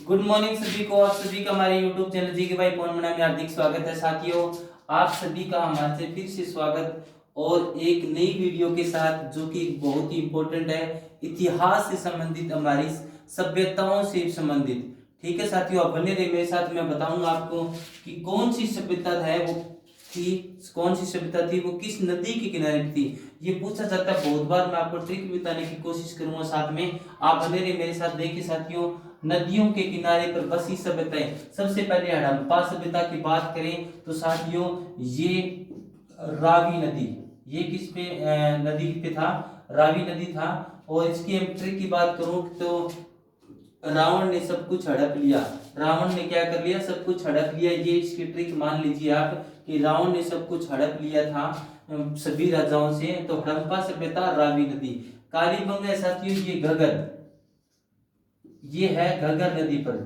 Good morning सभी को। आप सभी का हमारे यूट्यूब चैनल जी के भाई पवन मना में हार्दिक स्वागत है। साथियों, आप सभी का हमारे से फिर से स्वागत और एक नई वीडियो के साथ, जो कि बहुत ही इम्पोर्टेंट है, इतिहास से संबंधित, हमारी सभ्यताओं से संबंधित। ठीक है साथियों, आप बने रहे मेरे साथ। मैं बताऊंगा आपको कि कौन सी सभ्यता है वो थी, कौन सी सभ्यता थी, वो किस नदी के किनारे थी। ये पूछा जाता है बहुत बार। मैं आपको ट्रिक बताने की कोशिश करूंगा, साथ में आप बने रहे मेरे साथ। देखिए साथियों, नदियों के किनारे पर बसी सभ्यताएं। सबसे पहले हड़प्पा सभ्यता की बात करें तो साथियों, ये रावी नदी, ये किस पे नदी पे था? रावी नदी था। और इसकी ट्रिक की बात करूं तो रावण ने सब कुछ हड़प लिया। रावण ने क्या कर लिया? सब कुछ हड़प लिया। ये इसकी ट्रिक मान लीजिए आप कि रावण ने सब कुछ हड़प लिया था सभी राजाओं से। तो हड़प्पा सभ्यता, रावी नदी। कालीबंगा है साथियों, ये घगर, ये है घगर नदी पर।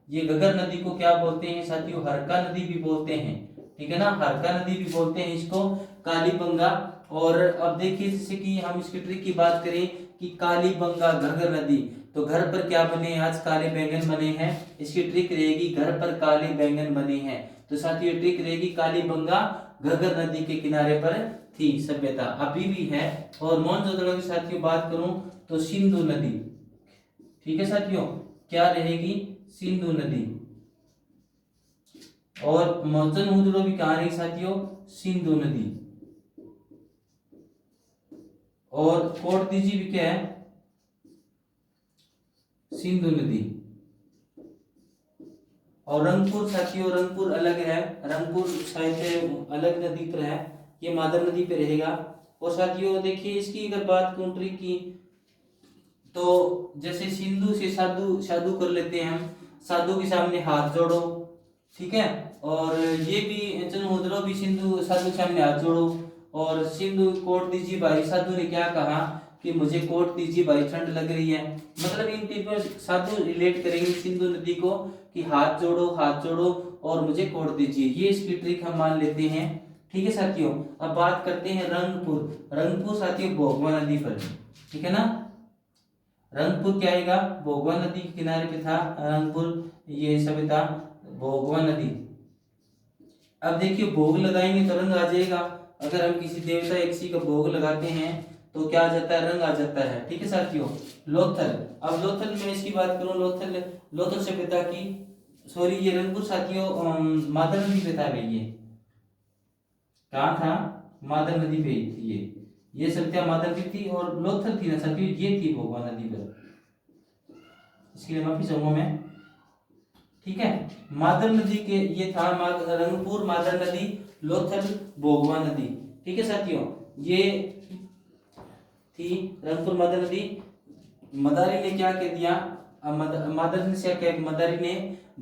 ये घगर नदी को क्या बोलते हैं साथियों? हरका नदी भी बोलते हैं। ठीक है ना, हरका नदी भी बोलते हैं इसको, कालीबंगा। और अब देखिए, जैसे कि हम इसकी ट्रिक की बात करें कि कालीबंगा घगर नदी, तो घर पर क्या बने हैं? आज काले बैंगन बने हैं। इसकी ट्रिक रहेगी घर पर काले बैंगन बने हैं। तो साथियों, ट्रिक रहेगी कालीबंगा घगर नदी के किनारे पर थी सभ्यता, अभी भी है। और मोहनजोदड़ो की साथियों बात करूं तो सिंधु नदी। ठीक है साथियों, क्या रहेगी? सिंधु नदी। और मोहनजोदड़ो भी कहाँ रहेगी साथियों? सिंधु नदी। और कोट दीजिए भी क्या है? सिंधु नदी। और रंगपुर साथियों, रंगपुर अलग है, रंगपुर शायद अलग नदी पर है, ये मादर नदी पे रहेगा। और साथियों देखिए, इसकी अगर बात कंट्री की, तो जैसे सिंधु से साधु, साधु कर लेते हैं हम। साधु के सामने हाथ जोड़ो। ठीक है। और ये भी चंद्रमुद्रो भी सिंधु साधु के सामने हाथ जोड़ो। और सिंधु कोट दीजिए भाई। साधु ने क्या कहा कि मुझे कोट दीजिए भाई, ठंड लग रही है। मतलब इन तीनों साधु रिलेट करेंगे सिंधु नदी को कि हाथ जोड़ो, हाथ जोड़ो और मुझे कोट दीजिए। ये इसकी ट्रिक हम मान लेते हैं। ठीक है साथियों, अब बात करते हैं रंगपुर। रंगपुर साथियों भोगवा नदी पर। ठीक है ना, रंगपुर क्या आएगा? भोगवा नदी के किनारे पे था रंगपुर, ये सभ्यता, भोगवा नदी। अब देखिए, भोग लगाएंगे तो रंग आ जाएगा। अगर हम किसी देवता या किसी का भोग लगाते हैं तो क्या आ जाता है? रंग आ जाता है। ठीक है साथियों। लोथल, अब लोथल में इसकी बात करूं, लोथल, लोथल सभ्यता की, सॉरी ये रंगपुर साथियों मादर नदी पे था भाई। ये कहाँ था? मादर नदी पे थी ये सभ्यता मादर नदी थी। और लोथल थी ना साथियों, ये थी भोगवा नदी पर। इसके लिए माफी चाहूंगा मैं। ठीक है, मादर नदी के ये था रंगपुर, मादर नदी, लोथल, भोगवा नदी। ठीक है साथियों, ये थी रंगपुर मादर नदी। मदारी ने क्या कह दिया? मादर ने क्या कह, मदारी ने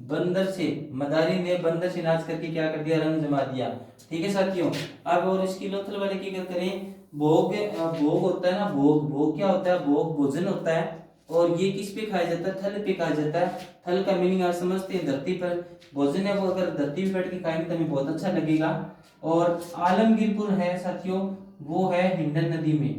बंदर से, मदारी ने बंदर से नाच करके क्या कर दिया? रंग जमा दिया। ठीक है साथियों। अब और इसकी लोथल वाले की अगर करें, भोग, भोग होता है ना, भोग, भोग क्या होता है? भोग भोजन होता है। और ये किस पे खाया जाता है? थल पे खाया जाता है। थल का मीनिंग आप समझते हैं, धरती पर भोजन है वो, अगर धरती पे बैठ के खाएंगे तो हमें बहुत अच्छा लगेगा। और आलमगीरपुर है साथियों, वो है हिंडन नदी में।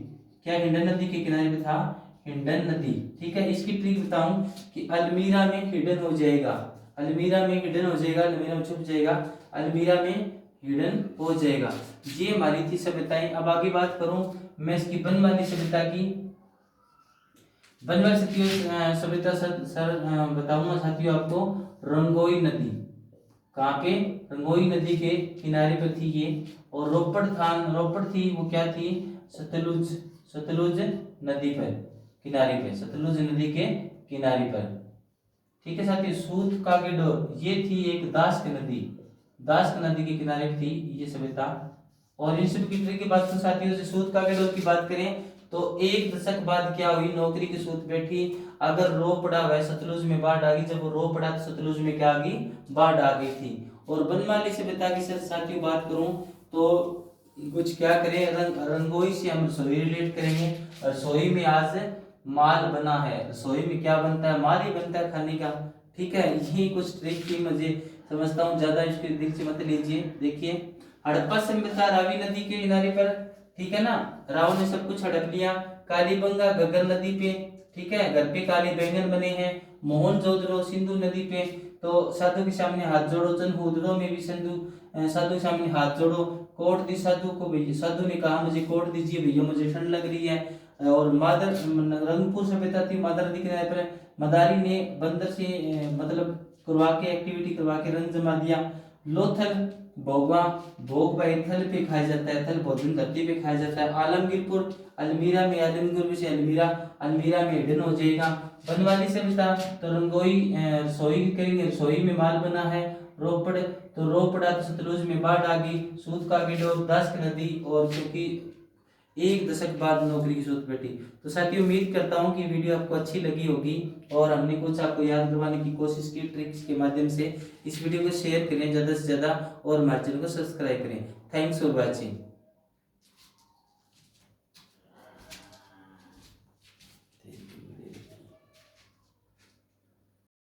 क्या हिंडन नदी के किनारे पे था? हिंडन नदी। ठीक है, इसकी ट्रिक बताऊं कि अलमीरा में हिडन हो जाएगा, अलमीरा में हिडन हो जाएगा, अलमीरा में छुप जाएगा, अलमीरा में हिडन हो जाएगा। ये हमारी थी सभ्यताएं। अब आगे बात करूं मैं इसकी बनवाली सभ्यता की। बनवाली सभ्यता सर बताऊंगा साथियों आपको। रंगोई नदी, कहाँ पे? रंगोई नदी के किनारे पर थी ये। और रोपड़ था, रोपड़ थी वो क्या थी? सतलुज, सतलुज नदी पर, किनारे पे, सतलुज नदी के किनारे पर। ठीक है साथियों, सूत कागेडोर, ये थी एक दास्क नदी, दास्क नदी के किनारे पे थी ये सभ्यता। और इन सब की बात तो साथियों, से सूत कागेडोर की बात करें तो एक दशक बाद क्या हुई? नौकरी की सूत बैठी। अगर रो पड़ा वह सतलुज में बाढ़ आ गई। जब वो रो पड़ा तो सतलुज में क्या आ गई? बाढ़ आ गई थी। और बनमाली सभ्यता की साथियों बात करूं तो कुछ क्या करें, रंगोई से हम रसोई रिलेट करेंगे। रसोई में आज माल बना है, रसोई में क्या बनता है? माल ही बनता है खाने का। ठीक है, यही कुछ ट्रिक थी, मुझे समझता हूँ, ज्यादा इसके दिल से मत लीजिए। देखिए, हड़प्पा सभ्यता रावी नदी के किनारे पर। ठीक है ना, रावण ने सब कुछ हड़प लिया। कालीबंगा घग्गर नदी पे, ठीक है। घर पे काले बैंगन बने हैं। मोहनजोदड़ो सिंधु नदी पे, तो साधु के सामने हाथ जोड़ो। जनहुदड़ो में भी साधु के सामने हाथ जोड़ो। कोट दी साधु को भैया, साधु ने कहा मुझे कोट दीजिए भैया, मुझे ठंड लग रही है। और मादर रंगपुर सभ्यता थी, मादर दिख रहा है पर मदारी ने बंदर से मतलब करवा के एक्टिविटी करवा के रंग जमा दिया। लोथल भोगवा, भोग भाई थल पे खाया जाता है, थल भोजन धरती पे खाया जाता है। आलमगीरपुर अलमीरा में, आलमगीर से अलमीरा, अलमीरा में हिडन हो जाएगा। बनवाली सभ्यता तो रंगोई रसोई करेंगे, रसोई में माल बना है। रोपड़ तो रोपड़ा तो सतलुज में बाढ़ आ गई। सूत का गिडोर, दास की नदी, और क्योंकि 1 दशक बाद नौकरी की जरूरत बैठी। तो साथियों उम्मीद करता हूँ कि वीडियो आपको अच्छी लगी होगी और हमने कुछ आपको याद करवाने की कोशिश की ट्रिक्स के माध्यम से। इस वीडियो को शेयर करें ज़्यादा से ज़्यादा और हमारे चैनल को सब्सक्राइब करें। Thanks for watching.